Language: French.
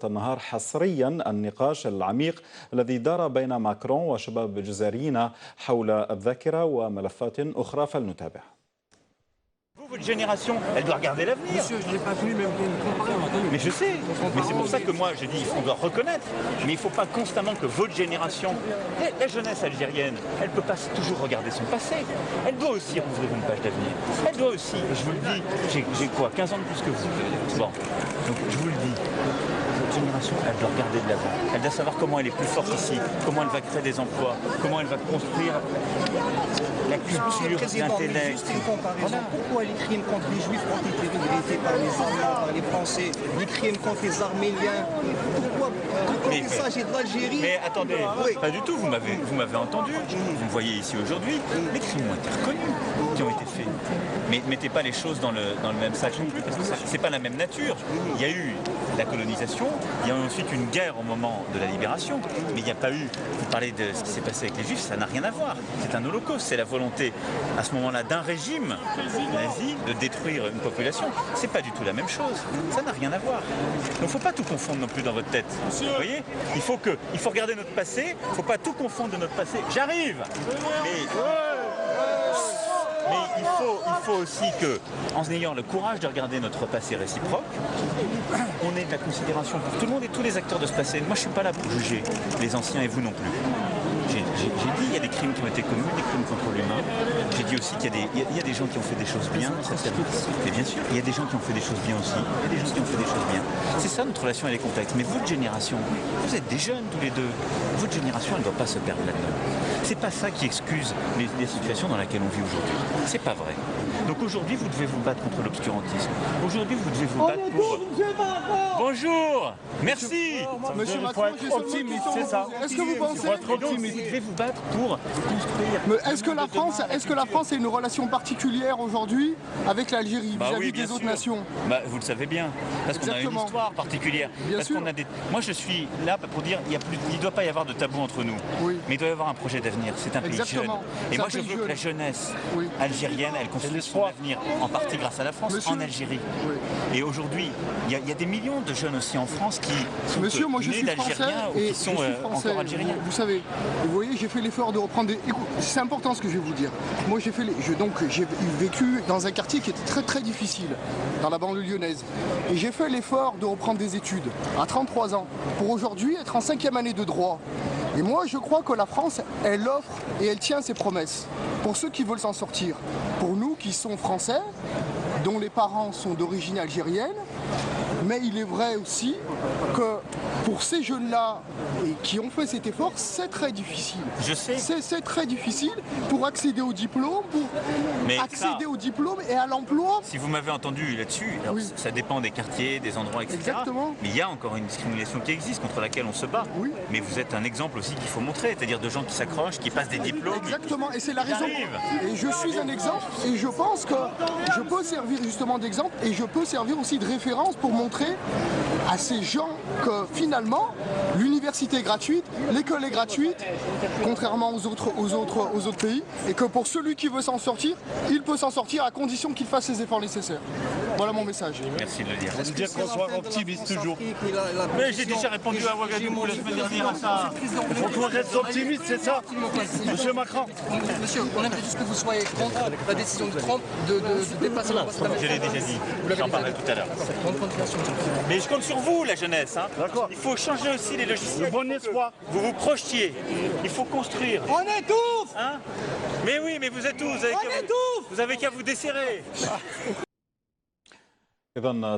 النهار حصريا النقاش العميق الذي دار بين ماكرون وشباب الجزائريين حول الذاكرة وملفات أخرى فلنتابع. Votre génération, elle doit regarder l'avenir. Monsieur, je n'ai pas voulu même comparer. Mais je sais, mais c'est pour ça que moi je dis qu'on doit reconnaître. Mais il ne faut pas constamment que votre génération, la jeunesse algérienne, elle ne peut pas toujours regarder son passé. Elle doit aussi ouvrir une page d'avenir. Elle doit aussi, et je vous le dis, j'ai quoi, 15 ans de plus que vous. Bon, donc je vous le dis. Votre génération, elle doit regarder de l'avant. Elle doit savoir comment elle est plus forte ici, comment elle va créer des emplois, comment elle va construire la culture, l'intellect. Voilà. Pourquoi les crimes contre les Juifs ont été regrettés par les Allemands, par les Français, les crimes contre les Arméniens? Pourquoi quand il s'agit de l'Algérie? Mais attendez, oui. Pas du tout, vous m'avez entendu, vous me voyez ici aujourd'hui, les crimes ont été reconnus, qui ont été faits. Mais mettez pas les choses dans le même sac non plus, parce que c'est pas la même nature. Il y a eu la colonisation, il y a eu ensuite une guerre au moment de la libération, mais il n'y a pas eu, vous parlez de ce qui s'est passé avec les Juifs, ça n'a rien à voir. C'est un holocauste, c'est la volonté à ce moment-là d'un régime nazi de détruire une population. C'est pas du tout la même chose, ça n'a rien à voir. Donc il ne faut pas tout confondre non plus dans votre tête. Vous voyez, il faut regarder notre passé, il ne faut pas tout confondre de notre passé. J'arrive. Mais il faut aussi que, en ayant le courage de regarder notre passé réciproque, on ait de la considération pour tout le monde et tous les acteurs de ce passé. Moi, je ne suis pas là pour juger les anciens et vous non plus. J'ai dit il y a des crimes qui ont été commis, des crimes contre l'humain. J'ai dit aussi qu'il y a des gens qui ont fait des choses bien. Et bien sûr, il y a des gens qui ont fait des choses bien aussi. Il y a des gens qui ont fait des choses bien. C'est ça notre relation, elle est complexe. Mais votre génération, vous êtes des jeunes tous les deux. Votre génération, elle ne doit pas se perdre là-dedans. C'est pas ça qui excuse les situations dans lesquelles on vit aujourd'hui. C'est pas vrai. Donc aujourd'hui, vous devez vous battre contre l'obscurantisme. Aujourd'hui, vous devez vous battre pour... Bonjour. Merci. Monsieur Macron, j'ai optimiste, c'est ça. Est-ce que vous pensez Vous devez vous battre pour construire... Est-ce que la France a une relation particulière aujourd'hui avec l'Algérie vis-à-vis des autres nations? Vous le savez bien, parce qu'on a une histoire particulière. Bien sûr. Moi, je suis là pour dire il ne doit pas y avoir de tabou entre nous, oui. Mais il doit y avoir un projet d'avenir. C'est un pays jeune. Et moi, je veux que la jeunesse algérienne, elle construise son avenir, en partie grâce à la France, en Algérie. Et aujourd'hui, il y a des millions de jeunes aussi en France qui sont nés d'Algériens ou qui sont encore algériens. Vous savez, vous voyez, j'ai fait l'effort de reprendre des... C'est important ce que je vais vous dire. Moi, j'ai vécu dans un quartier qui était très très difficile, dans la banlieue lyonnaise. Et j'ai fait l'effort de reprendre des études à 33 ans pour aujourd'hui être en 5e année de droit. Et moi, je crois que la France, elle offre et elle tient ses promesses pour ceux qui veulent s'en sortir. Pour nous qui sont français, dont les parents sont d'origine algérienne, mais il est vrai aussi que pour ces jeunes-là qui ont fait cet effort, c'est très difficile. Je sais. C'est très difficile pour accéder au diplôme, au diplôme et à l'emploi. Si vous m'avez entendu là-dessus, ça dépend des quartiers, des endroits, etc. Exactement. Mais il y a encore une discrimination qui existe, contre laquelle on se bat. Oui. Mais vous êtes un exemple aussi qu'il faut montrer, c'est-à-dire de gens qui s'accrochent, qui passent des diplômes. Exactement, et c'est la raison. Arrivent. Et je suis un exemple, et je pense que je peux servir justement d'exemple, et je peux servir aussi de référence pour montrer à ces gens que finalement l'université est gratuite, l'école est gratuite, contrairement aux autres pays, et que pour celui qui veut s'en sortir, il peut s'en sortir à condition qu'il fasse les efforts nécessaires. Voilà mon message. Merci de le dire. Est-ce dire qu'on soit optimiste toujours? Mais j'ai déjà répondu à Ouagadougou la semaine dernière à ça. Il faut qu'on reste optimiste, c'est ça? Monsieur Macron. Monsieur, on aimerait juste que vous soyez contre la décision de Trump de dépasser la poste. Je l'ai déjà dit, j'en parlerai tout à l'heure. Mais je compte sur vous, la jeunesse. D'accord. Il faut changer aussi les logiciels. Le bon espoir. Vous vous projetiez. Il faut construire. On étouffe. Mais oui, mais vous êtes tous. Vous avez qu'à vous desserrer.